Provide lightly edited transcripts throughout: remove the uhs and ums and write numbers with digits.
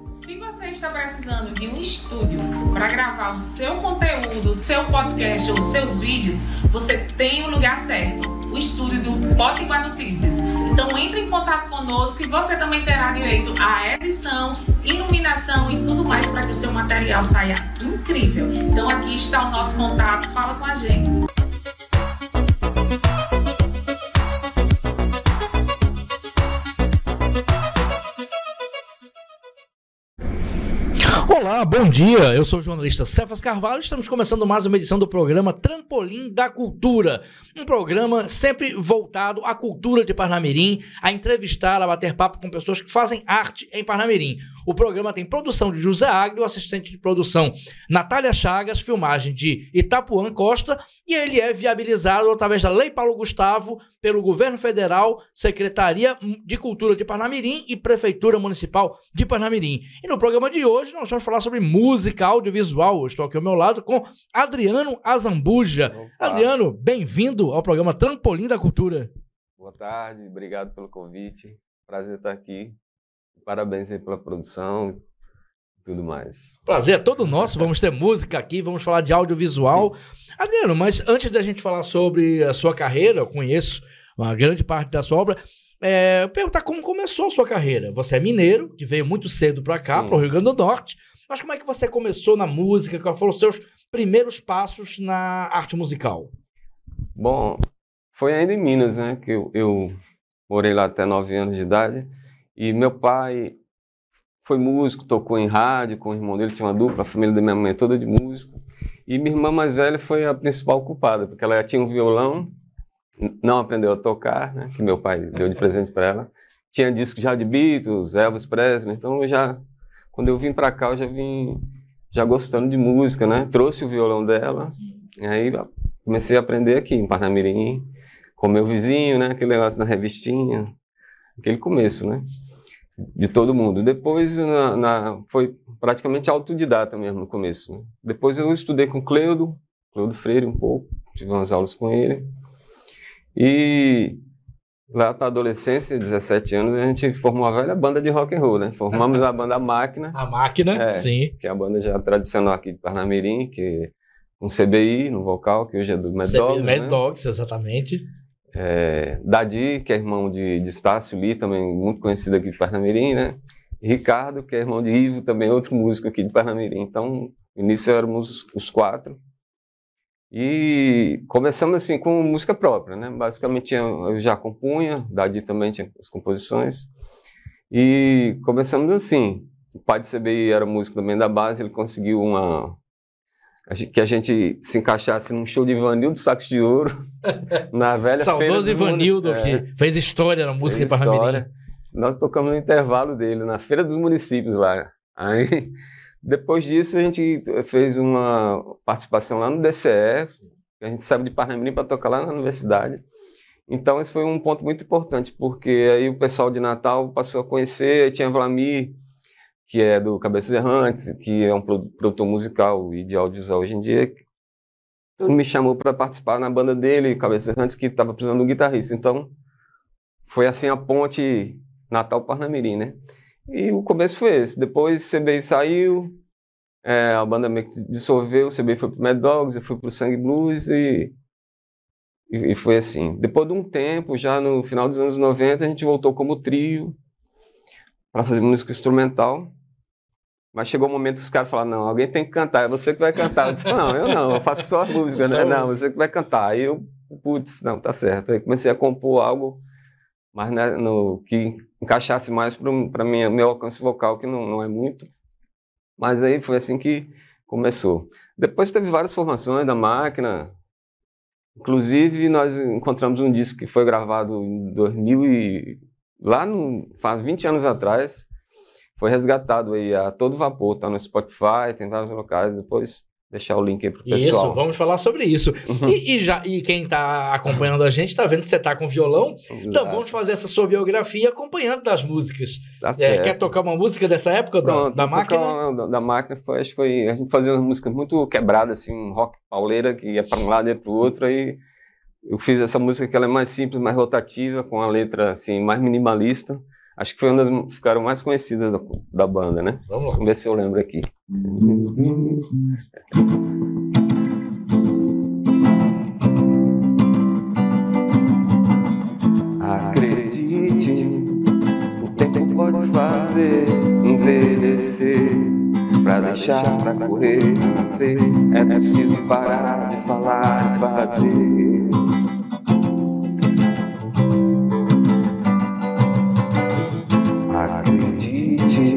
Se você está precisando de um estúdio para gravar o seu conteúdo, o seu podcast ou seus vídeos, você tem o lugar certo, o estúdio do Potiguar Notícias. Então entre em contato conosco e você também terá direito à edição, iluminação e tudo mais para que o seu material saia incrível. Então aqui está o nosso contato, fala com a gente. Olá, bom dia, eu sou o jornalista Cefas Carvalho e estamos começando mais uma edição do programa Trampolim da Cultura, um programa sempre voltado à cultura de Parnamirim, a entrevistar, a bater papo com pessoas que fazem arte em Parnamirim. O programa tem produção de José Agrio, assistente de produção Natália Chagas, filmagem de Itapuã Costa, e ele é viabilizado através da Lei Paulo Gustavo pelo Governo Federal, Secretaria de Cultura de Parnamirim e Prefeitura Municipal de Parnamirim. E no programa de hoje nós vamos falar sobre música audiovisual. Eu estou aqui ao meu lado com Adriano Azambuja. Opa. Adriano, bem-vindo ao programa Trampolim da Cultura. Boa tarde, obrigado pelo convite. Prazer estar aqui. Parabéns aí pela produção e tudo mais. Prazer é todo nosso. Vamos ter música aqui, vamos falar de audiovisual. Adriano, mas antes da gente falar sobre a sua carreira, eu conheço uma grande parte da sua obra, perguntar como começou a sua carreira. Você é mineiro, que veio muito cedo para cá, para o Rio Grande do Norte, mas como é que você começou na música? Quais foram os seus primeiros passos na arte musical? Bom, foi ainda em Minas, né, que eu morei lá até 9 anos de idade, e meu pai foi músico, tocou em rádio com o irmão dele, tinha uma dupla, a família da minha mãe é toda de músico, e minha irmã mais velha foi a principal culpada, porque ela tinha um violão, não aprendeu a tocar, né, que meu pai deu de presente para ela, tinha disco já de Beatles, Elvis Presley, então quando eu vim para cá, eu já vim gostando de música, né, trouxe o violão dela, e aí comecei a aprender aqui em Parnamirim, com meu vizinho, né, aquele negócio na revistinha, aquele começo, né, de todo mundo. Depois foi praticamente autodidata mesmo no começo, né? Depois eu estudei com Cleudo Freire um pouco, tive umas aulas com ele, e lá para a adolescência, 17 anos, a gente formou uma velha banda de rock and roll, né? Formamos a banda Máquina. A Máquina, sim. Que é a banda já tradicional aqui de Parnamirim, que com CBI no vocal, que hoje é do Mad Dogs, Mad Dogs, exatamente. Dadi, que é irmão de Estácio Lee, também muito conhecido aqui de Parnamirim, né? E Ricardo, que é irmão de Ivo, também outro músico aqui de Parnamirim. Então, no início éramos os 4. E começamos assim com música própria, né? Basicamente eu já compunha, Dadi também tinha as composições. E começamos assim. O pai de CBI era músico também da base, ele conseguiu que a gente se encaixasse num show de Ivanildo Sacos de Ouro, na velha saudoso Ivanildo, que fez história na música de Parnamirim. Nós tocamos no intervalo dele, na Feira dos Municípios lá. Aí, depois disso, a gente fez uma participação lá no DCE, a gente saiu de Parnamirim para tocar lá na universidade. Então, esse foi um ponto muito importante, porque aí o pessoal de Natal passou a conhecer, aí tinha Vlamir, que é do Cabeças Errantes, que é um produtor musical e de audiovisual hoje em dia. Ele me chamou para participar na banda dele, Cabeças Errantes, que estava precisando de um guitarrista. Então, foi assim a ponte Natal-Parnamirim, né? E o começo foi esse. Depois, CBI saiu, a banda meio que dissolveu, o CBI foi pro Mad Dogs, eu fui pro Sangue Blues e foi assim. Depois de um tempo, já no final dos anos 90, a gente voltou como trio para fazer música instrumental. Mas chegou um momento que os caras falaram, não, alguém tem que cantar, é você que vai cantar. Eu disse, não, eu faço só a música, né? Não, você que vai cantar. Aí eu, putz, não, tá certo. Aí comecei a compor algo mas que encaixasse mais para meu alcance vocal, que não é muito. Mas aí foi assim que começou. Depois teve várias formações da Máquina. Inclusive, nós encontramos um disco que foi gravado em 2000 faz 20 anos atrás. Foi resgatado aí a todo vapor, tá no Spotify, tem vários locais. Depois deixar o link aí pro pessoal. Isso, vamos falar sobre isso. E quem tá acompanhando a gente tá vendo que você tá com violão, então vamos fazer essa sua biografia acompanhando das músicas. Tá certo. Quer tocar uma música dessa época da Máquina? Da Máquina acho que foi, a gente fazia uma música muito quebrada, assim, um rock pauleira que ia para um lado e para o outro, aí eu fiz essa música que ela é mais simples, mais rotativa, com a letra assim, mais minimalista. Acho que foi uma das que ficaram mais conhecidas da banda, né? Vamos lá. Vamos ver se eu lembro aqui. Acredite, o tempo pode fazer envelhecer. Pra deixar, pra correr, pra nascer, é preciso parar de falar e fazer. Acredite,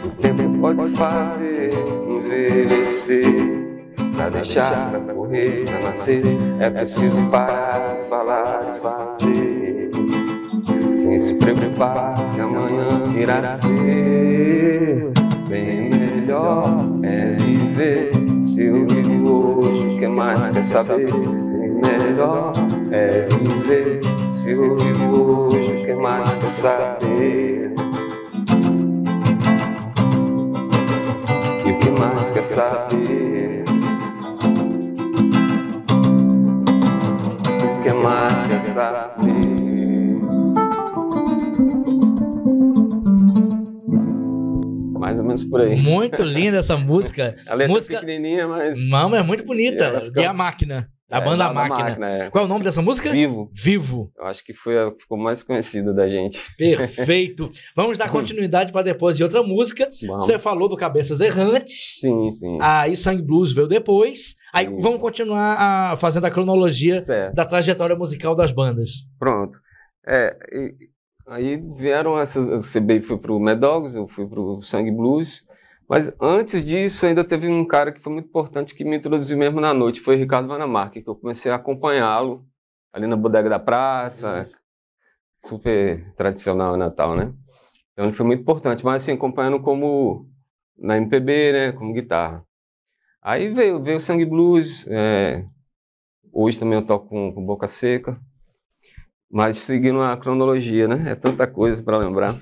o tempo pode fazer envelhecer. Pra deixar, pra correr, pra nascer, é preciso parar de falar e fazer. Sem se preocupar se amanhã irá ser. Bem melhor é viver. Se eu vivo hoje, o que mais quer saber? Bem melhor é viver. Se eu vivo hoje, o que mais quer saber? E o que mais quer saber? O que mais quer saber? Mais ou menos por aí. Muito linda essa música. A letra música pequenininha, mas... Mama, é muito bonita. Fica... E a Máquina. A banda Máquina. É. Qual é o nome dessa música? Vivo. Vivo. Eu acho que foi a que ficou mais conhecida da gente. Perfeito. Vamos dar continuidade para depois de outra música. Vamos. Você falou do Cabeças Errantes. Sim, sim. Aí Sangue Blues veio depois. Aí Isso. vamos continuar fazendo a cronologia Certo. da trajetória musical das bandas. Pronto. Aí vieram essas... O CB foi pro Mad Dogs, eu fui pro Sangue Blues. Mas antes disso, ainda teve um cara que foi muito importante que me introduziu mesmo na noite, foi o Ricardo Vanamarque, que eu comecei a acompanhá-lo ali na Bodega da Praça, super tradicional Natal, né? Então ele foi muito importante, mas assim, acompanhando como na MPB, né, como guitarra. Aí veio o Sangue Blues, hoje também eu toco com Boca Seca, mas seguindo a cronologia, né? É tanta coisa para lembrar.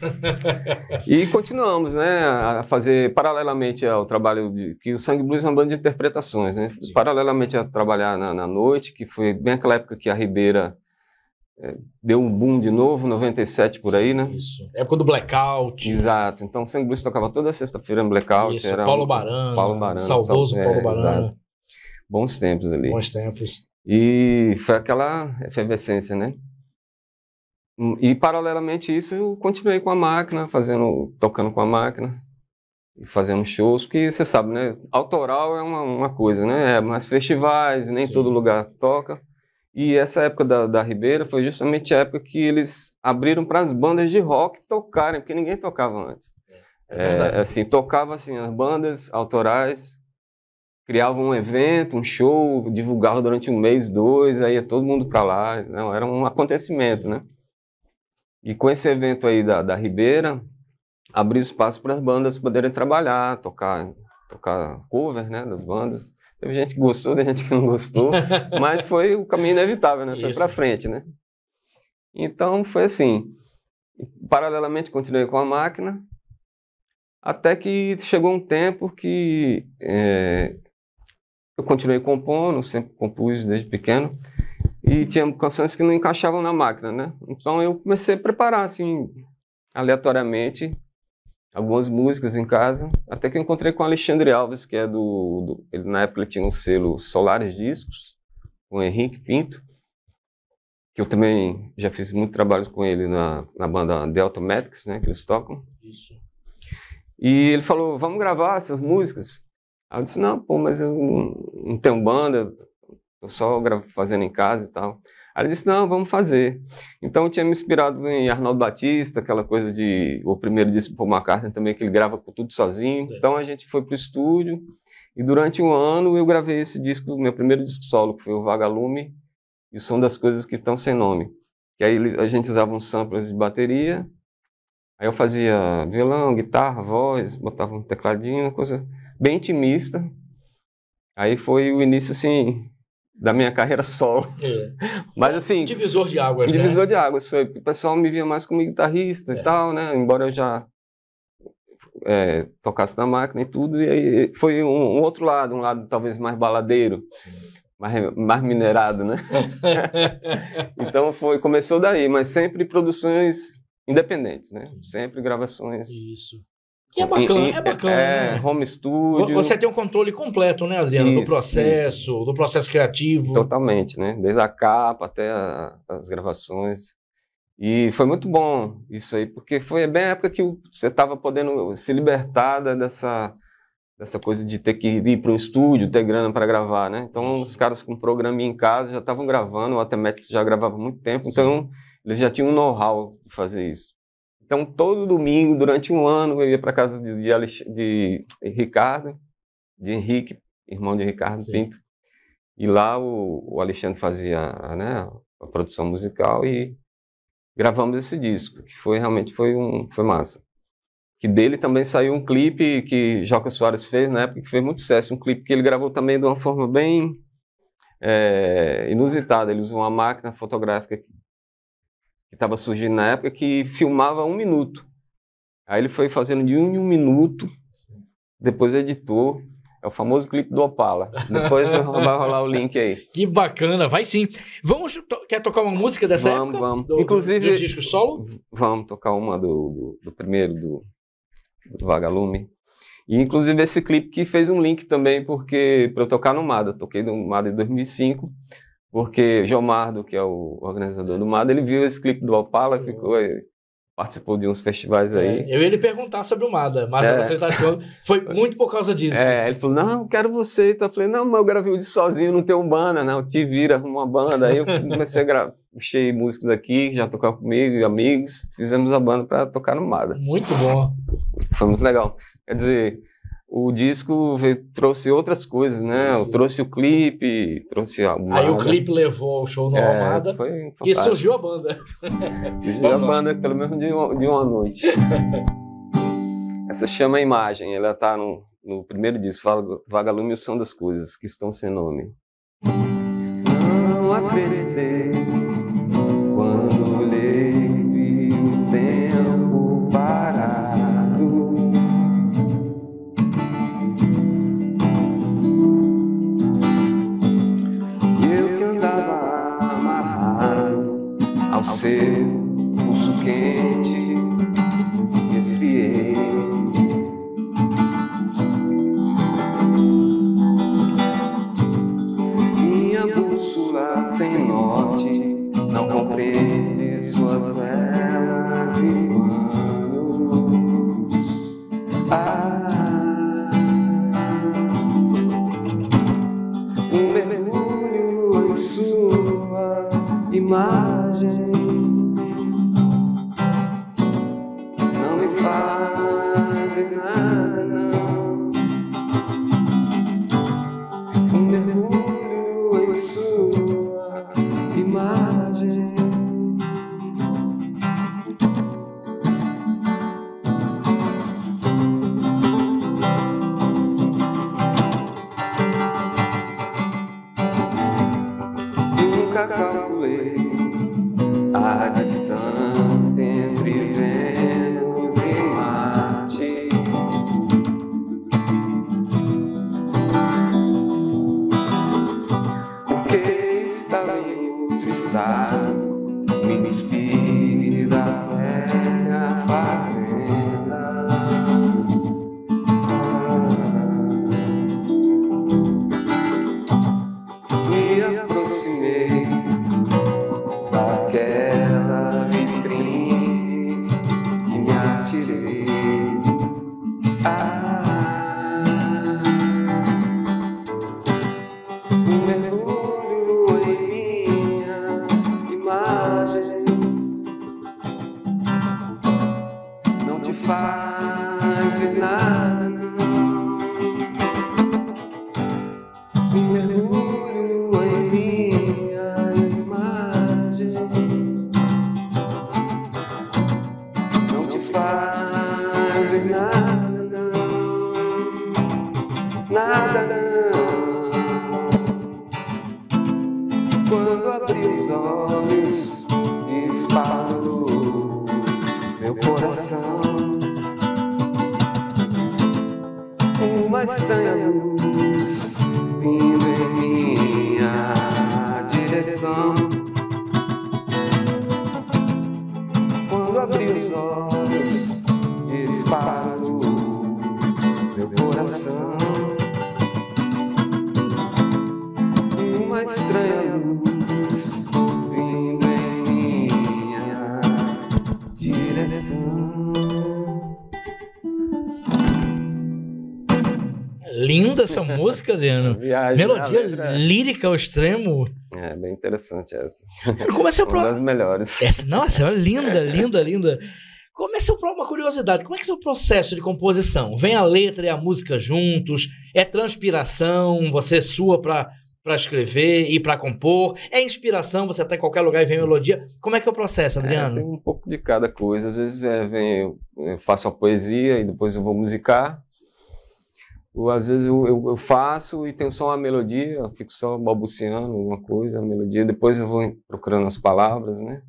E continuamos, né? A fazer paralelamente ao trabalho que o Sangue Blues é uma banda de interpretações, né? Sim. Paralelamente a trabalhar na noite, que foi bem aquela época que a Ribeira deu um boom de novo, 97 por aí, né? Isso. Época do Blackout. Exato. Então o Sangue Blues tocava toda sexta-feira no Blackout. Isso. Era Paulo Barana. Saudoso Paulo Barana. Exato. Bons tempos ali. Bons tempos. E foi aquela efervescência, né? E paralelamente a isso eu continuei com a Máquina, tocando com a Máquina e fazendo shows, porque você sabe, né? Autoral é uma coisa, né? Mais festivais, nem Sim. todo lugar toca. E essa época da Ribeira foi justamente a época que eles abriram para as bandas de rock tocarem, porque ninguém tocava antes. Assim, tocava assim, as bandas autorais, criavam um evento, um show, divulgavam durante um mês, 2, aí ia todo mundo para lá. Não, era um acontecimento, né? E com esse evento aí da Ribeira, abriu espaço para as bandas poderem trabalhar, tocar cover, né, das bandas. Teve gente que gostou, teve gente que não gostou, mas foi o caminho inevitável, né? Foi para frente, né? Então foi assim. Paralelamente continuei com a Máquina, até que chegou um tempo que eu continuei compondo, sempre compus desde pequeno. E tinha canções que não encaixavam na Máquina, né? Então eu comecei a preparar, assim, aleatoriamente, algumas músicas em casa, até que eu encontrei com o Alexandre Alves, que é ele, na época ele tinha um selo Solares Discos, com o Henrique Pinto, que eu também já fiz muito trabalho com ele na banda The Automatics, né? Que eles tocam. Isso. E ele falou, vamos gravar essas músicas? Aí eu disse, não, pô, mas eu não tenho banda... Tô só fazendo em casa e tal. Aí ele disse, não, vamos fazer. Então eu tinha me inspirado em Arnaldo Batista, aquela coisa o primeiro disco do Paul McCartney também, que ele grava tudo sozinho. Então a gente foi pro estúdio e durante um ano eu gravei esse disco, meu primeiro disco solo, que foi o Vagalume e o Som das Coisas que Estão Sem Nome. Que aí a gente usava uns samplers de bateria, aí eu fazia violão, guitarra, voz, botava um tecladinho, uma coisa bem intimista. Aí foi o início, assim... da minha carreira solo. Mas assim... Divisor de águas, né? Divisor de águas. O pessoal me via mais como guitarrista e tal, né? Embora eu já tocasse na Máquina e tudo. E aí foi um outro lado, um lado talvez mais baladeiro, mais minerado, né? Então começou daí, mas sempre produções independentes, né? Sempre gravações. Isso. Que é bacana, né? Home studio. Você tem um controle completo, né, Adriano? Do processo criativo. Totalmente, né? Desde a capa até as gravações. E foi muito bom isso aí, porque foi bem a época que você estava podendo se libertar dessa coisa de ter que ir para um estúdio, ter grana para gravar, né? Então, os caras com programinha em casa já estavam gravando, o Automatics já gravava há muito tempo, então eles já tinham um know-how de fazer isso. Então, todo domingo, durante um ano, eu ia para casa de Ricardo, de Henrique, irmão de Ricardo Pinto, e lá o Alexandre fazia, né, a produção musical e gravamos esse disco, que realmente foi massa. Que dele também saiu um clipe que Joca Soares fez na época, que fez muito sucesso, um clipe que ele gravou também de uma forma bem inusitada. Ele usou uma máquina fotográfica que estava surgindo na época, que filmava 1 minuto. Aí ele foi fazendo de 1 em 1 minuto, depois editou. É o famoso clipe do Opala. Depois vai rolar o link aí. Que bacana, vai sim. Quer tocar uma música dessa época? Vamos. Inclusive, dos discos solo? Vamos tocar uma do primeiro, do Vagalume. E inclusive esse clipe que fez um link também, porque para eu tocar no MADA. Toquei no MADA em 2005, porque Jomardo, que é o organizador do MADA, ele viu esse clipe do Opala, participou de uns festivais aí. Eu ia lhe perguntar sobre o MADA, mas você está achando, foi muito por causa disso. Ele falou, não, quero você. Então eu falei, não, mas eu gravei o disco sozinho, não tenho banda, não, te vira, arruma uma banda. Aí eu comecei a gravar, puxei músicos aqui, já tocaram comigo, amigos, fizemos a banda para tocar no MADA. Muito bom. Foi muito legal. Quer dizer, o disco trouxe outras coisas, né? Trouxe o clipe, trouxe a banda. Aí o clipe levou o show no Almada, que surgiu a banda. Surgiu a banda pelo menos de uma noite. Essa chama a imagem, ela tá no primeiro disco, Vagalume e o Som das Coisas, que estão sem nome. Não acreditei quando olhei e vi o tempo parado. Ao seu pulso quente, esfriei. Minha bússola sem norte não compreende suas velas e planos. Um mergulho em sua imagem não me faz nada, não. Um mergulho em sua imagem. Nunca calculei a distância entre Vênus e Marte. Porque estava em outro estado, me despedi da velha fazenda. Me aproximei daquela vitrine e me atirei. Um mergulho em minha imagem não te faz ver nada, não. Um mergulho em minha imagem não te faz ver nada, não. Nada, não. Quando abri os olhos, disparou meu coração. Uma estranha luz vindo em minha direção. Quando abri os coração. Uma estranha luz vindo em minha direção. Linda essa música, Adriano. Melodia lírica ao extremo. É, bem interessante essa. Como é seu Uma das melhores. Nossa, linda, linda, linda. Como é uma curiosidade, como é que é o processo de composição? Vem a letra e a música juntos? É transpiração? Você sua pra escrever e pra compor? É inspiração? Você tá em qualquer lugar e vem melodia? Como é que é o processo, Adriano? Tem um pouco de cada coisa. Às vezes eu faço a poesia e depois eu vou musicar. Ou às vezes eu faço e tenho só uma melodia, eu fico só balbuciando uma coisa, a melodia, depois eu vou procurando as palavras, né?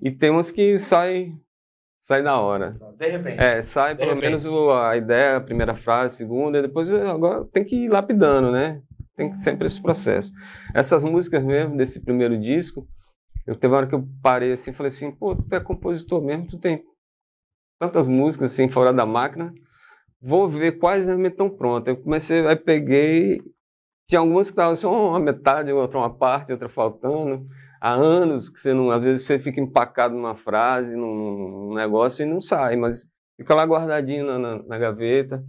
E tem umas que sai na hora. De repente. Sai pelo menos a ideia, a primeira frase, a segunda, e depois agora tem que ir lapidando, né? Tem que sempre esse processo. Essas músicas mesmo, desse primeiro disco, teve uma hora que eu parei assim, falei assim, pô, tu é compositor mesmo, tu tem tantas músicas assim fora da máquina, vou ver quais realmente estão prontas. Eu comecei, aí peguei, tinha algumas que estavam só uma metade, outra uma parte, outra faltando. Há anos que você não, às vezes você fica empacado numa frase, num negócio e não sai, mas fica lá guardadinho na gaveta.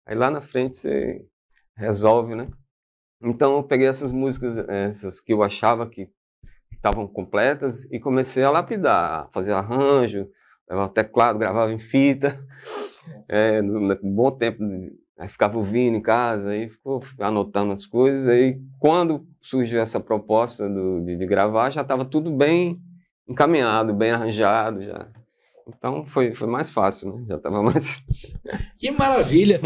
Aí lá na frente você resolve, né? Então eu peguei essas músicas, essas que eu achava que estavam completas e comecei a lapidar, a fazer arranjo, levava teclado, gravava em fita. Um bom tempo, aí ficava ouvindo em casa, aí ficou anotando as coisas, aí quando surgiu essa proposta de gravar, já estava tudo bem encaminhado, bem arranjado, já. Então foi mais fácil, né? Já estava mais... Que maravilha!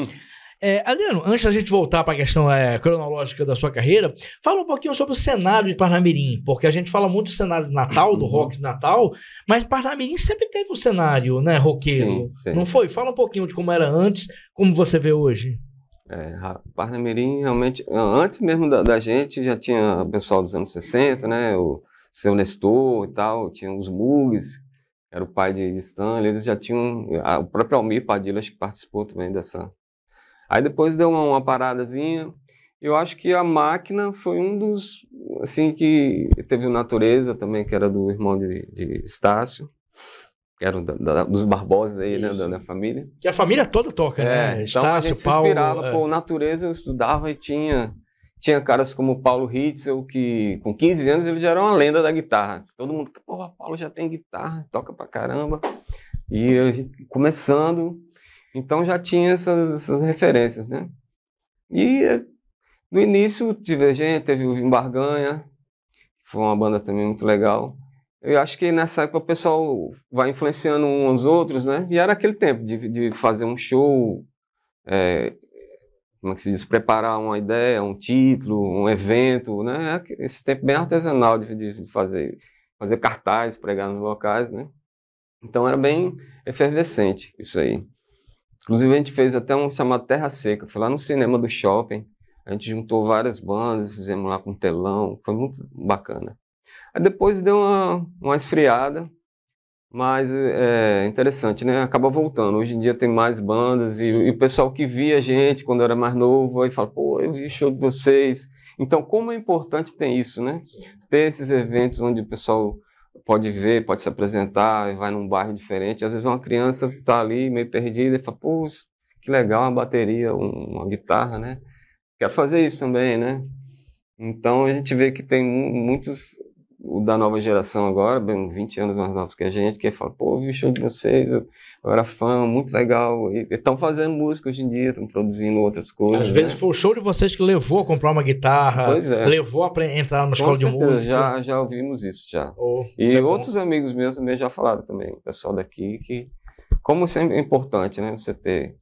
Adriano, antes da gente voltar para a questão cronológica da sua carreira, fala um pouquinho sobre o cenário de Parnamirim, porque a gente fala muito do cenário de Natal, do rock de Natal, mas Parnamirim sempre teve um cenário, né, roqueiro, sim. Não foi? Fala um pouquinho de como era antes, como você vê hoje. Parnamirim realmente, antes mesmo da gente, já tinha o pessoal dos anos 60, né, o seu Nestor e tal, tinha os Mugs, era o pai de Stanley, eles já tinham, o próprio Almir Padilha, acho que participou também dessa... Aí depois deu uma paradazinha. Eu acho que a Máquina foi um dos, assim, que teve o Natureza também, que era do irmão de Estácio, que era dos Barbosa aí, né, da família. Que a família toda toca, né? Então a gente se inspirava, pô, Natureza eu estudava e tinha caras como Paulo Ritzel, que com 15 anos ele já era uma lenda da guitarra. Todo mundo, pô, Paulo já tem guitarra, toca pra caramba. E eu, começando... Então já tinha essas referências, né? E no início teve o Vimbarganha, que foi uma banda também muito legal. Eu acho que nessa época o pessoal vai influenciando uns aos outros, né? E era aquele tempo de fazer um show, como é que se diz? Preparar uma ideia, um título, um evento, né? Esse tempo bem artesanal de fazer cartazes, pregar nos locais, né? Então era bem efervescente isso aí. Inclusive a gente fez até um chamado Terra Seca, foi lá no cinema do shopping, a gente juntou várias bandas, fizemos lá com telão, foi muito bacana. Aí depois deu uma esfriada, mas é interessante, né? Acaba voltando, hoje em dia tem mais bandas e o pessoal que via a gente quando eu era mais novo, aí fala, pô, eu vi o show de vocês. Então como é importante ter isso, né? Ter esses eventos onde o pessoal... pode ver, pode se apresentar, vai num bairro diferente. Às vezes uma criança está ali meio perdida e fala, pô, que legal, uma bateria, uma guitarra, né? Quero fazer isso também, né? Então a gente vê que tem muitos da nova geração agora, bem 20 anos mais novos que a gente, que fala, pô, vi o show de vocês, eu era fã, muito legal. E estão fazendo música hoje em dia, estão produzindo outras coisas. Às vezes foi o show de vocês que levou a comprar uma guitarra, levou a entrar numa escola de música. Já ouvimos isso, já. E outros amigos meus também já falaram também, o pessoal daqui, que como sempre é importante, né, você ter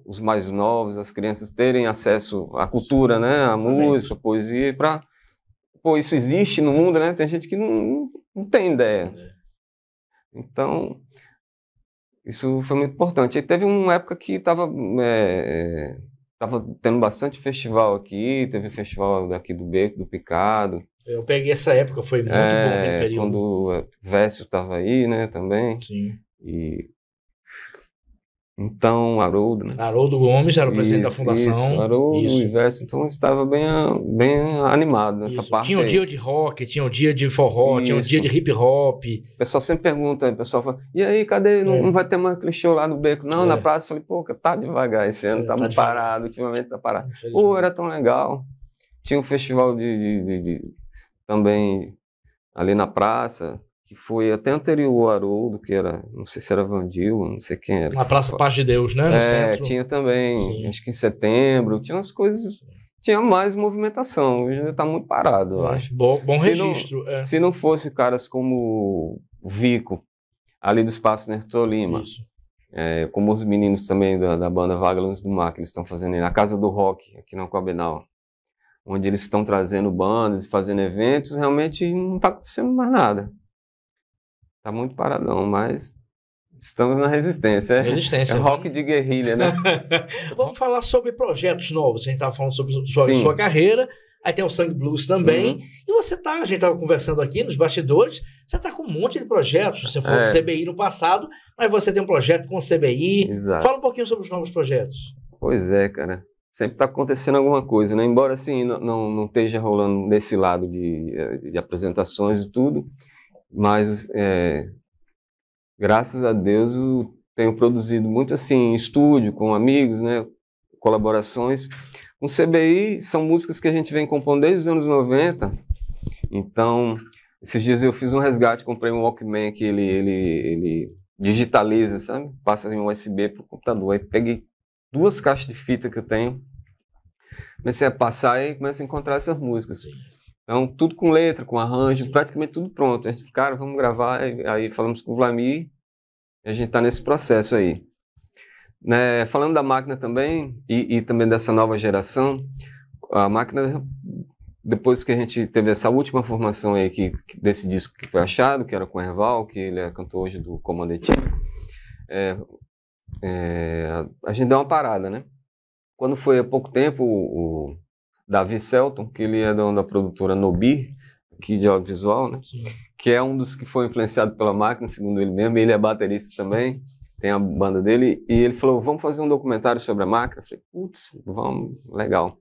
os mais novos, as crianças terem acesso à cultura, né, à música, à poesia, para... Pô, isso existe no mundo, né? Tem gente que não tem ideia. Então, isso foi muito importante. E teve uma época que estava tendo bastante festival aqui, teve festival daqui do Beco, do Picado. Eu peguei essa época, foi muito bom aquele período. Quando o Vécio estava aí, né, também. Sim. E Então, Haroldo, né? Haroldo Gomes era o presidente da Isso, fundação. isso, Haroldo, Isso. Iverson, então eu estava bem animado nessa Isso. parte Tinha um aí. dia de rock, tinha um dia de forró, tinha um dia de Isso. hip hop. O pessoal sempre pergunta, o pessoal fala, e aí, cadê? Não vai ter mais aquele show lá no Beco? Não, na praça. Eu falei, pô, tá devagar esse ano, tá devagar. parado, ultimamente tá parado. Pô, era tão legal. Tinha um festival também ali na praça, que foi até anterior ao Haroldo, que era, não sei se era Vandil, não sei quem era. Na Praça Paz de Deus, né? No centro. Tinha também, Sim. acho que em setembro, tinha umas coisas, tinha mais movimentação, hoje ainda tá muito parado, eu acho. Bom Se registro. Se não fosse caras como o Vico, ali do Espaço Nerto Lima, Isso. como os meninos também da banda Vagalumes do Mar, que eles estão fazendo aí na Casa do Rock, aqui na Coabenal, onde eles estão trazendo bandas e fazendo eventos, realmente não tá acontecendo mais nada. Tá muito paradão, mas estamos na resistência. Resistência. É rock de guerrilha, né? Vamos falar sobre projetos novos. A gente estava falando sobre sua carreira. Aí tem o Sangue Blues também. Uhum. E a gente estava conversando aqui nos bastidores, você está com um monte de projetos. Você falou do CBI no passado, mas você tem um projeto com o CBI. Exato. Fala um pouquinho sobre os novos projetos. Pois é, cara. Sempre está acontecendo alguma coisa, né? Embora assim não esteja rolando desse lado de apresentações e tudo, mas graças a Deus eu tenho produzido muito assim em estúdio, com amigos, né? Colaborações. Com o CBI são músicas que a gente vem compondo desde os anos 90. Então, esses dias eu fiz um resgate, comprei um Walkman que ele digitaliza, sabe? Passa em USB para o computador. Aí peguei 2 caixas de fita que eu tenho, comecei a passar e comecei a encontrar essas músicas. Então, tudo com letra, com arranjo, praticamente tudo pronto. A gente, cara, vamos gravar. Aí falamos com o Vlamir e a gente está nesse processo aí. Né, falando da Máquina também, e também dessa nova geração, a Máquina, depois que a gente teve essa última formação aí desse disco que foi achado, que era com o Erval, que ele é cantor hoje do Comando Etílico, a gente deu uma parada, né? Quando foi há pouco tempo, o Davi Selton, que ele é da produtora Nobir, aqui de audiovisual, né? Sim. Que é um dos que foi influenciado pela Máquina, segundo ele mesmo. Ele é baterista também, tem a banda dele, e ele falou, vamos fazer um documentário sobre a Máquina? Eu falei, putz, vamos, legal.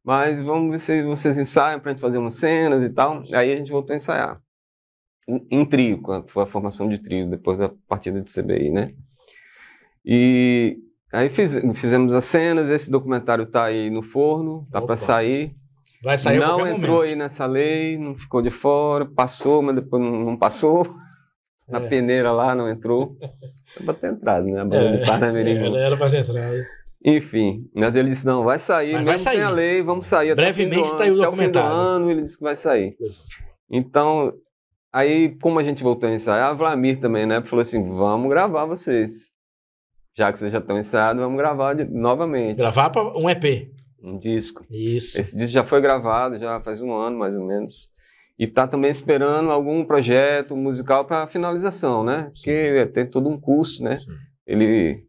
Mas vamos ver se vocês ensaiam pra gente fazer umas cenas e tal. Aí a gente voltou a ensaiar. Em trio, foi a formação de trio, depois da partida de CBI, né? E aí fizemos as cenas, esse documentário tá aí no forno, tá para sair. Vai sair não entrou aí nessa lei, não ficou de fora, passou, mas depois não passou. Na peneira lá, não entrou. Era pra ter entrado, né? A banda do Parnamirim. Era pra ter entrado. Enfim, mas ele disse, não, vai sair, mas mesmo sem a lei, vamos sair brevemente tá aí o documentário. Até o fim do ano, ele disse que vai sair. Então, aí, como a gente voltou a ensaiar, a Vlamir também, né? Falou assim, vamos gravar vocês. Já que vocês já estão ensaiados, vamos gravar novamente. Gravar para um EP. Um disco. Isso. Esse disco já foi gravado, já faz 1 ano, mais ou menos. E tá também esperando algum projeto musical para finalização, né? Sim. Porque tem todo um custo, né? Sim. Ele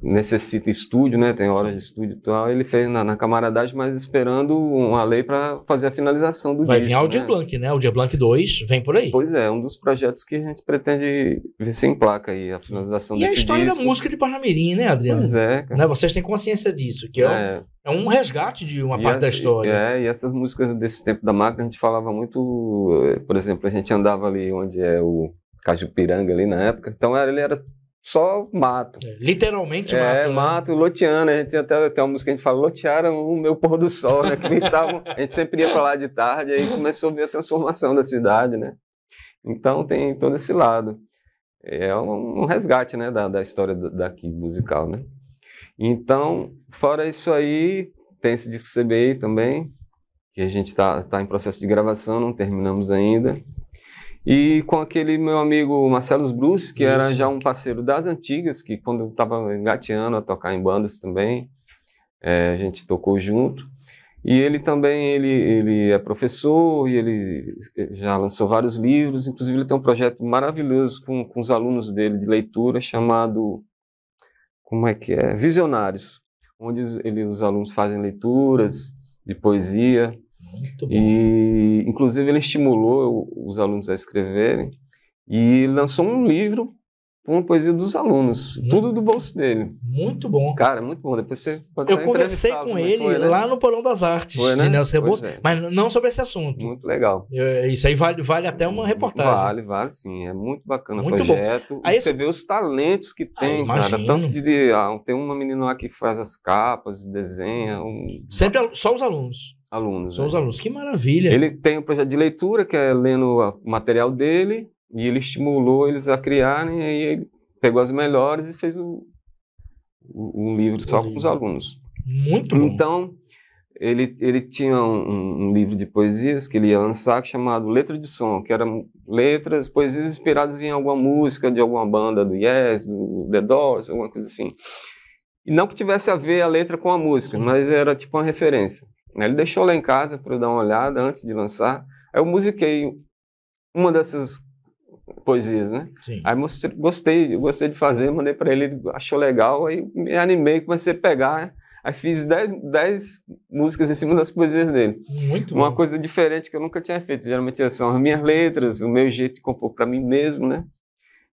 necessita estúdio, né? Tem horas de estúdio e tal. Ele fez na camaradagem, mas esperando uma lei para fazer a finalização do disco. Vai vir Aldir Blanc, né? Aldir Blanc 2 vem por aí. Pois é, um dos projetos que a gente pretende ver se emplaca aí, a finalização desse disco. E a história da música de Parnamirim, né, Adriano? Pois é, cara. Né? Vocês têm consciência disso, que é um resgate de uma parte da história. E essas músicas desse tempo da Máquina, a gente falava muito, por exemplo, a gente andava ali onde é o Cajupiranga ali na época, então ele era só mato. Literalmente mato. Mato, loteando. A gente até tem uma música que a gente fala, lotearam o meu pôr do sol, né? Que a gente sempre ia pra lá de tarde, aí começou a ver a transformação da cidade, né? Então tem todo esse lado. É um resgate, né? Da história daqui musical, né? Então, fora isso aí, tem esse disco CBI também, que a gente tá em processo de gravação, não terminamos ainda. E com aquele meu amigo Marcelo Bruce, que era já um parceiro das antigas, que quando eu estava engateando a tocar em bandas também, a gente tocou junto. E ele também, ele é professor e ele já lançou vários livros, inclusive ele tem um projeto maravilhoso com os alunos dele de leitura chamado, como é que é? Visionários, onde os alunos fazem leituras de poesia. E inclusive ele estimulou os alunos a escreverem e lançou um livro com poesia dos alunos, tudo do bolso dele. Muito bom. Cara, muito bom. Depois você pode Eu conversei com ele foi, né? lá no Porão das Artes, foi, né? de Nelson Rebouças, É. mas não sobre esse assunto. Muito legal. Isso aí vale até uma reportagem. Vale sim. É muito bacana Muito o projeto. Aí você vê os talentos que tem, cara. imagino. Tanto tem uma menina lá que faz as capas, desenha. Sempre só os alunos. Alunos. Só os alunos. Que maravilha. Ele tem um projeto de leitura, que é lendo o material dele, e ele estimulou eles a criarem, e aí ele pegou as melhores e fez um livro só com os alunos. Muito bom. Então, ele tinha um livro de poesias que ele ia lançar chamado Letra de Som, que eram poesias inspiradas em alguma música de alguma banda do Yes, do The Doors, alguma coisa assim. E não que tivesse a ver a letra com a música, mas era tipo uma referência. Ele deixou lá em casa para eu dar uma olhada antes de lançar. Aí eu musiquei uma dessas poesias, né? Sim. Aí gostei de fazer, mandei para ele, achou legal, aí me animei, comecei a pegar, aí fiz 10 músicas em cima das poesias dele. Muito Uma bom. coisa diferente que eu nunca tinha feito, geralmente são as minhas letras, o meu jeito de compor para mim mesmo, né?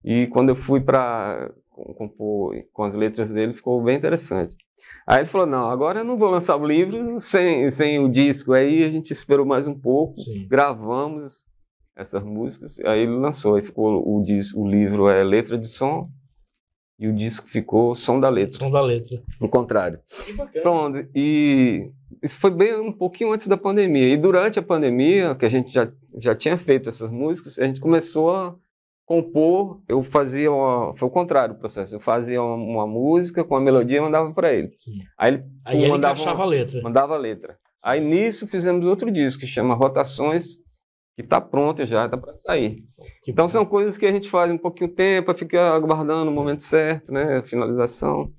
E quando eu fui para compor com as letras dele, ficou bem interessante. Aí ele falou, não, agora eu não vou lançar o livro sem o disco. Aí a gente esperou mais um pouco, Sim. gravamos essas músicas, aí ele lançou, aí ficou o livro é Letra de Som, e o disco ficou Som da Letra. Som da Letra. O contrário. Que bacana. Pronto, e isso foi bem um pouquinho antes da pandemia. E durante a pandemia, que a gente já tinha feito essas músicas, a gente começou a compor, foi o contrário o processo, eu fazia uma música com a melodia e mandava para ele. Sim. Aí ele encaixava a letra. Mandava a letra. Aí nisso fizemos outro disco que chama Rotações, que está pronto já, está para sair. Então são coisas que a gente faz um pouquinho tempo, fica aguardando o momento certo, né, a finalização.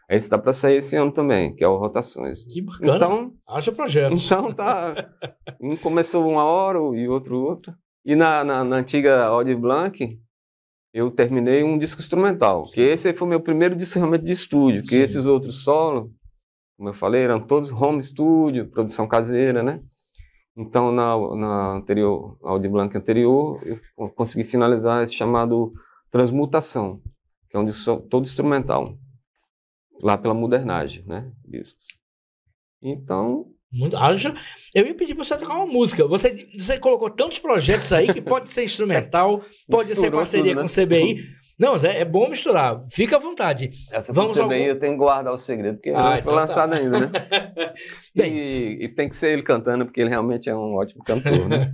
Aí está para sair esse ano também, que é o Rotações. Que bacana. Então, haja projetos. então tá. Um começou uma hora e outro outra. E na antiga Audi Blanc, eu terminei um disco instrumental. Que esse foi o meu primeiro disco realmente de estúdio. Que esses outros solo, como eu falei, eram todos home studio, produção caseira, né? Então na anterior, Audi Blanc anterior, eu consegui finalizar esse chamado Transmutação, que é um disco todo instrumental. Lá pela Modernagem, né? Discos. Então. Eu ia pedir para você tocar uma música. Você colocou tantos projetos aí que pode ser instrumental, pode ser parceria com o CBI. Não, é bom misturar. Fica à vontade. Essa com o CBI eu tenho que guardar o segredo, porque não foi lançado ainda, né? E tem que ser ele cantando, porque ele realmente é um ótimo cantor, né?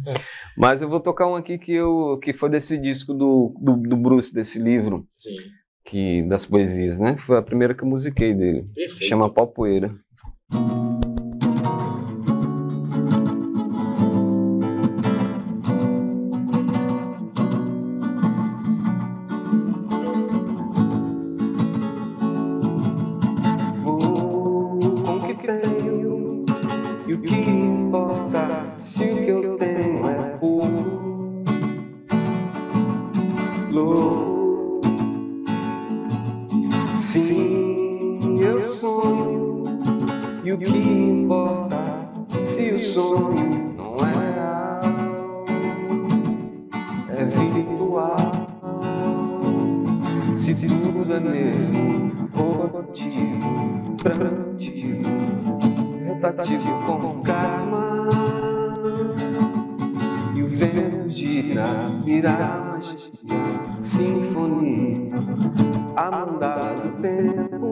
Mas eu vou tocar um aqui que foi desse disco do Bruce, desse livro. Sim. Das poesias, né? Foi a primeira que eu musiquei dele. Perfeito. Chama Pó Poeira. Sim, eu sonho, e o que importa se o sonho não é real, é virtual, se tudo é mesmo rotativo, transitivo, rotativo como karma, e o vento gira, vira magia, sinfonia, a mandar do tempo.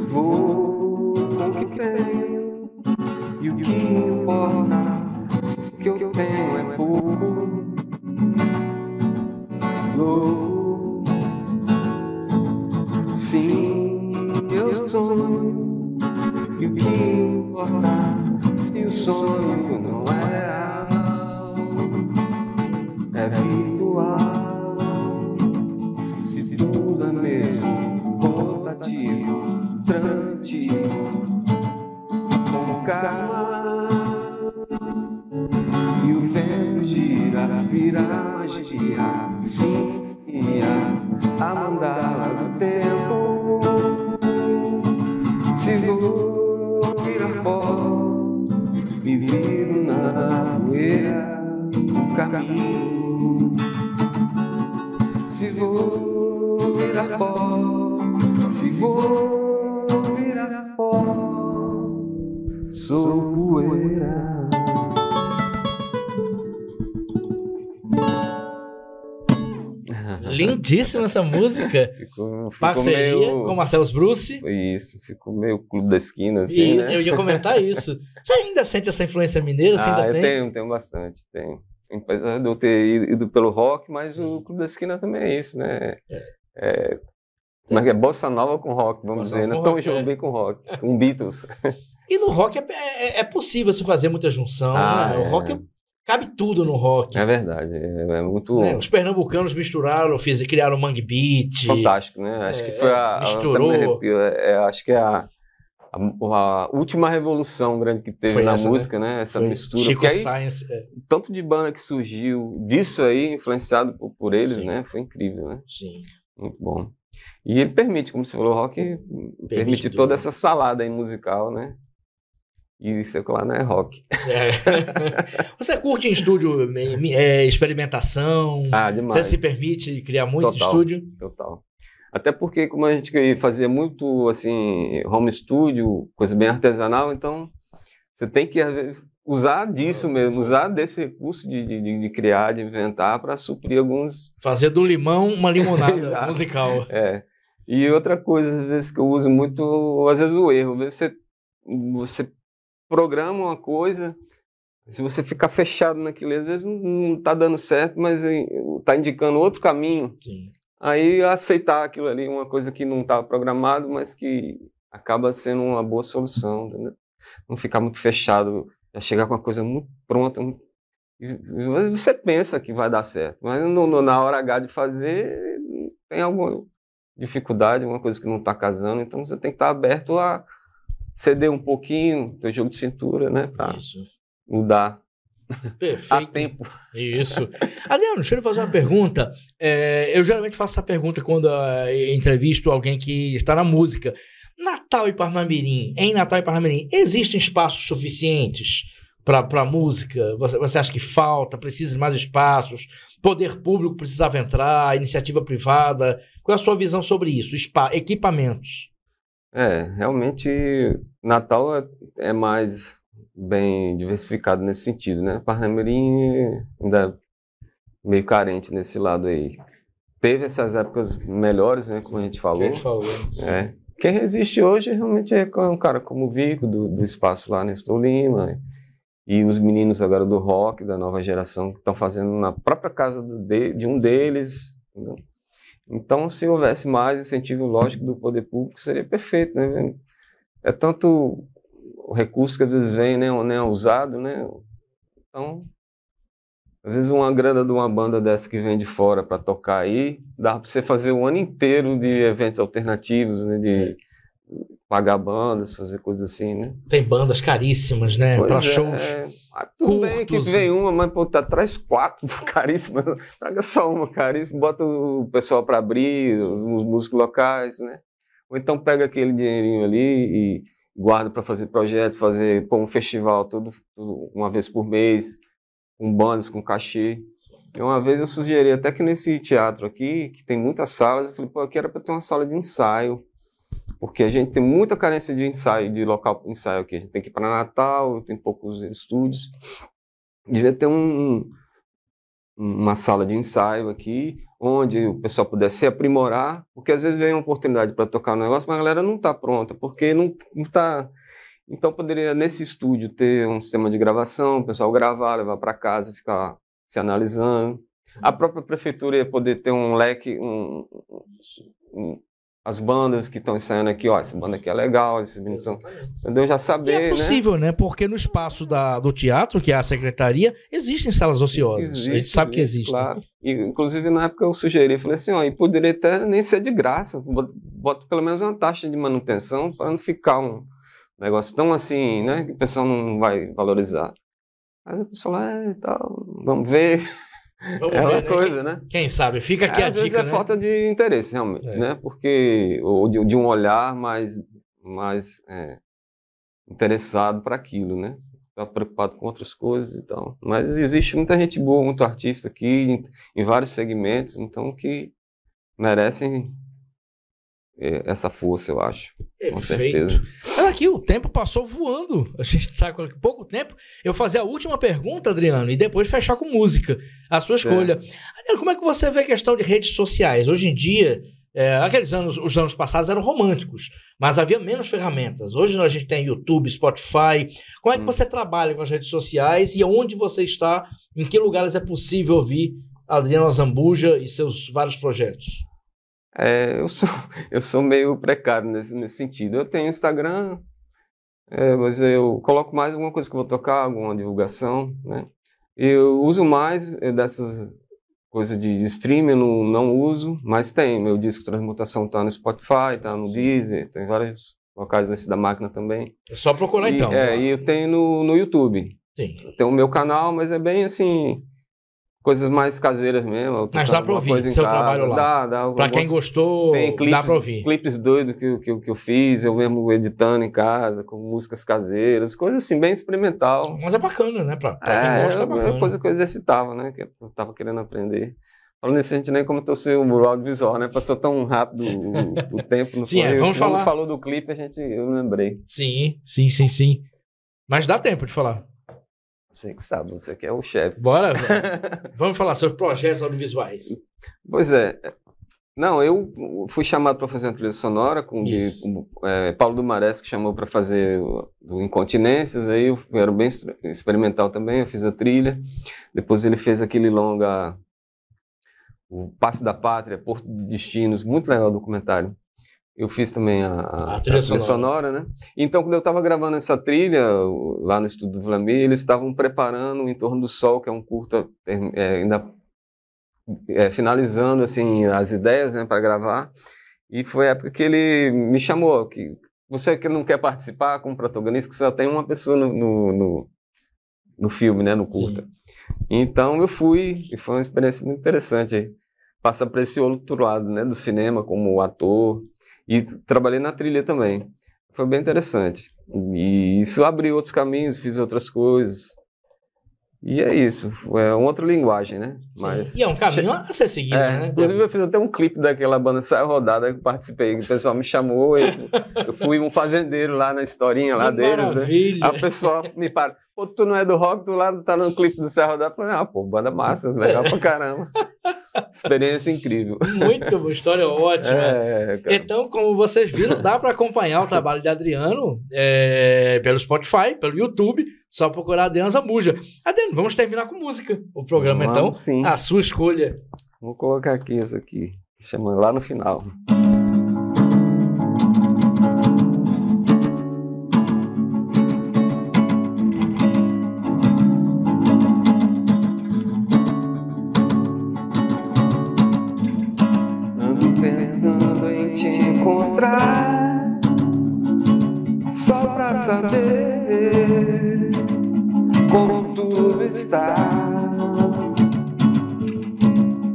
Vou com o que tenho, e o que importa, se o que eu tenho é pouco. Sim, eu sonho, e o que importa se o sonho não é real, é virtual, se tudo é mesmo rotativo, transitivo, como karma, e o vento gira, vira magia, sinfonia. a mandala do tempo. Se vou virar pó, me viro na poeira do caminho. Se vou virar pó, se vou virar pó, sou poeira. Lindíssima essa música. Ficou Parceria meio... com Marcelo Bruce. Isso, ficou meio Clube da Esquina, assim, Isso, né? eu ia comentar isso. Você ainda sente essa influência mineira? Você ainda eu tem? tenho bastante, tenho. Apesar de eu ter ido pelo rock, mas o Clube da Esquina também é isso, né? Mas é bossa nova com rock, vamos Bossa dizer, nova né? com Tom rock, Jobim com rock, com Beatles. E no rock é possível se fazer muita junção, né? O rock cabe tudo no rock. É verdade, é muito... Né? Os pernambucanos misturaram, criaram o Mangue Beat. Fantástico, né? Acho que foi misturou. Acho que é a última revolução grande que teve na música, né? Essa mistura. Chico aí, Science. tanto de banda que surgiu disso aí, influenciado por eles, Sim. né? Foi incrível, né? Sim. Muito bom. E ele permite, como você falou, o rock permite toda essa salada aí musical, né? E isso lá não é rock. Você curte em estúdio experimentação? Demais. Você se permite criar muito em estúdio? Total. Até porque, como a gente fazia muito, assim, home studio, coisa bem artesanal, então você tem que, às vezes, usar disso mesmo, usar desse recurso de criar, de inventar, para suprir alguns... Fazer do limão uma limonada musical. E outra coisa, às vezes, que eu uso muito, às vezes, o erro. Às vezes você programa uma coisa, se você ficar fechado naquilo, às vezes não está dando certo, mas está indicando outro caminho. Sim. Aí aceitar aquilo ali, uma coisa que não estava programado, mas que acaba sendo uma boa solução, entendeu? Não ficar muito fechado, já chegar com uma coisa muito pronta. E você pensa que vai dar certo, mas na hora H de fazer, tem alguma dificuldade, uma coisa que não está casando, então você tem que estar aberto a ceder um pouquinho, teu jogo de cintura, né? Para mudar. Perfeito. Há tempo. Isso. Adriano, deixa eu lhe fazer uma pergunta. Eu geralmente faço essa pergunta quando entrevisto alguém que está na música. Natal e Parnamirim, em Natal e Parnamirim, existem espaços suficientes para música? Você acha que falta, precisa de mais espaços? Poder público precisava entrar, iniciativa privada? Qual é a sua visão sobre isso? Equipamentos. Realmente, Natal é mais bem diversificado nesse sentido, né? Parnamirim ainda é meio carente nesse lado aí. Teve essas épocas melhores, né? Como a gente falou. Quem resiste hoje realmente é um cara como o Vico, do espaço lá, Nestor Lima, e os meninos agora do rock, da nova geração, que estão fazendo na própria casa de um deles, entendeu? Então, se houvesse mais incentivo lógico do poder público, seria perfeito, né? É tanto o recurso que às vezes vem, né, nem é usado, né? Então, às vezes uma grana de uma banda dessa que vem de fora para tocar aí, dá para você fazer um ano inteiro de eventos alternativos, né? De pagar bandas, fazer coisas assim, né? Tem bandas caríssimas, né? Para shows. Tudo bem que vem uma, mas pô, traz 4 caríssimas. Traga só uma caríssima, bota o pessoal para abrir, os músicos locais, né? Ou então pega aquele dinheirinho ali e guarda para fazer projetos, fazer um festival tudo uma vez por mês, com bandas, com cachê. E uma vez eu sugeri até que nesse teatro aqui, que tem muitas salas, eu falei, pô, aqui era para ter uma sala de ensaio, porque a gente tem muita carência de ensaio, de local de ensaio aqui. A gente tem que ir para Natal, tem poucos estúdios. Devia ter uma sala de ensaio aqui, onde o pessoal pudesse se aprimorar, porque às vezes vem uma oportunidade para tocar um negócio, mas a galera não está pronta, porque não está... Então poderia, nesse estúdio, ter um sistema de gravação, o pessoal gravar, levar para casa, ficar se analisando. A própria prefeitura ia poder ter um leque, as bandas que estão ensaiando aqui, ó, essa banda aqui é legal, esses meninos são... Entendeu? Já saber, é possível, né? Porque no espaço do teatro, que é a secretaria, existem salas ociosas. A gente sabe que existem. Claro. E, inclusive, na época eu sugeri, falei assim, ó, e poderia até nem ser de graça, bota pelo menos uma taxa de manutenção para não ficar um negócio tão assim, né, que o pessoal não vai valorizar. Aí o pessoal, tal, vamos ver. Vamos É uma ver, né? coisa, né? Quem sabe? Fica aqui a Às vezes dica, é né? falta de interesse, realmente, né? Porque, ou de um olhar mais interessado para aquilo, né? Tá preocupado com outras coisas e tal. Mas existe muita gente boa, muito artista aqui, em vários segmentos, então que merecem essa força, eu acho. Com certeza. Olha aqui, o tempo passou voando. A gente está com pouco tempo. Eu fazer a última pergunta, Adriano, e depois fechar com música. A sua escolha. Adriano, como é que você vê a questão de redes sociais? Hoje em dia, os anos passados eram românticos, mas havia menos ferramentas. Hoje a gente tem YouTube, Spotify. Como é que você trabalha com as redes sociais e onde você está? Em que lugares é possível ouvir Adriano Azambuja e seus vários projetos? Eu sou meio precário nesse sentido. Eu tenho Instagram, mas eu coloco mais alguma coisa que eu vou tocar, alguma divulgação, né? Eu uso mais dessas coisas de streaming, eu não uso, mas tem. Meu disco de transmutação tá no Spotify, tá no Deezer, tem vários locais desse da máquina também. É só procurar então. E eu tenho no YouTube. Sim. Tem o meu canal, mas é bem assim... Coisas mais caseiras mesmo. Mas dá pra ouvir seu trabalho lá. Dá. Pra quem gostou, tem clipes, dá pra ouvir. Clipes doidos que eu fiz, eu mesmo editando em casa, com músicas caseiras, coisas assim, bem experimental. Mas é bacana, né? Pra quem gosta é bacana. Coisa que eu exercitava, né? Que eu tava querendo aprender. Falando nisso, a gente nem comentou o audiovisual, né? Passou tão rápido o tempo. Não Sim, foi? Vamos falar. Quando falou do clipe, eu lembrei. Sim. Mas dá tempo de falar. Você que sabe, você que é o chefe. Bora. Vamos falar sobre projetos audiovisuais. Pois é. Não, eu fui chamado para fazer uma trilha sonora com Paulo Dumarés, que chamou para fazer do Incontinências, aí eu era bem experimental também, eu fiz a trilha. Depois ele fez aquele longa, o Passe da Pátria, Porto de Destinos, muito legal o documentário. Eu fiz também a trilha sonora, né? Então, quando eu estava gravando essa trilha, lá no estúdio do Vlamir, eles estavam preparando o Em Torno do Sol, que é um curta, ainda finalizando assim, as ideias, né, para gravar. E foi a época que ele me chamou, que você que não quer participar como protagonista, que só tem uma pessoa no filme, né, no curta. Sim. Então, eu fui, e foi uma experiência muito interessante. Passar para esse outro lado, né, do cinema, como ator. E trabalhei na trilha também. Foi bem interessante. E isso abriu outros caminhos, fiz outras coisas. E é isso. É uma outra linguagem, né? Mas... E é um caminho a ser seguido, né? Inclusive, eu fiz até um clipe daquela banda Saia Rodada que eu participei. O pessoal me chamou. Eu fui um fazendeiro lá na historinha lá deles. Maravilha. Né? Aí o pessoal me para. Pô, tu não é do rock, tu lá tá no clipe do Saia Rodada. Eu falei, pô, banda massa, legal pra caramba. Experiência incrível. Muito boa, história ótima. Então, como vocês viram, dá para acompanhar o trabalho de Adriano pelo Spotify, pelo YouTube, só procurar Adriano Azambuja. Adriano, vamos terminar com música. O programa, então, sim. A sua escolha. Vou colocar aqui essa aqui, chamando lá no final. Pensando em te encontrar, só pra saber como tudo está.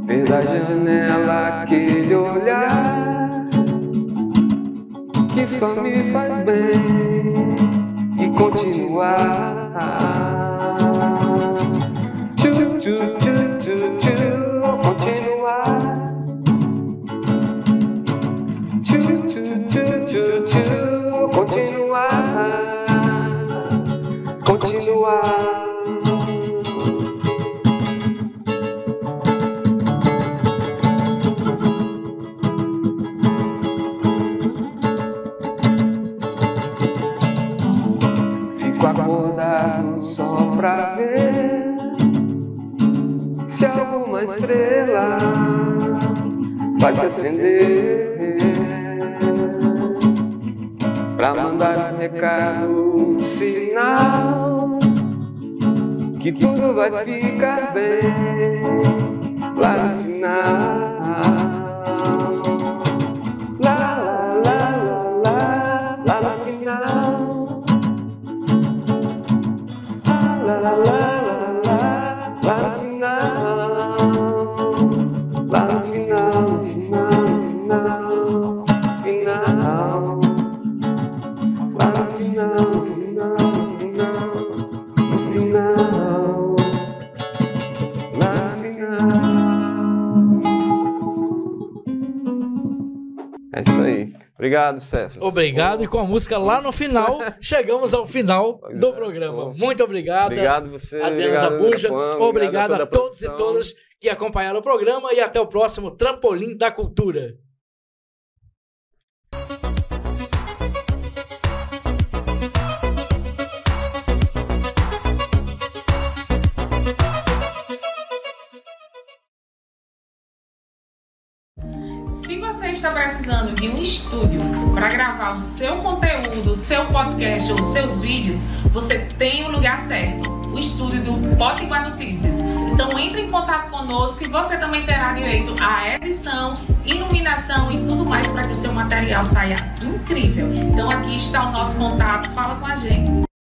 Ver da janela aquele olhar que só me faz bem e continuar. Continuar. Continuar. Fico acordado só pra ver se alguma estrela vai se acender, pra mandar um recado, um sinal, que tudo vai ficar bem lá no final. Lá no final. Lá no final. É isso aí. Obrigado, Cefas. Obrigado. E com a música lá no final, chegamos ao final do programa. Muito obrigado. Obrigado você. Adriano Zambuja. Obrigado a todos e todas que acompanharam o programa e até o próximo Trampolim da Cultura. Se você está precisando de um estúdio para gravar o seu conteúdo, o seu podcast ou seus vídeos, você tem o lugar certo, o estúdio do Potiguar Notícias. Então entre em contato conosco e você também terá direito à edição, iluminação e tudo mais para que o seu material saia incrível. Então aqui está o nosso contato, fala com a gente.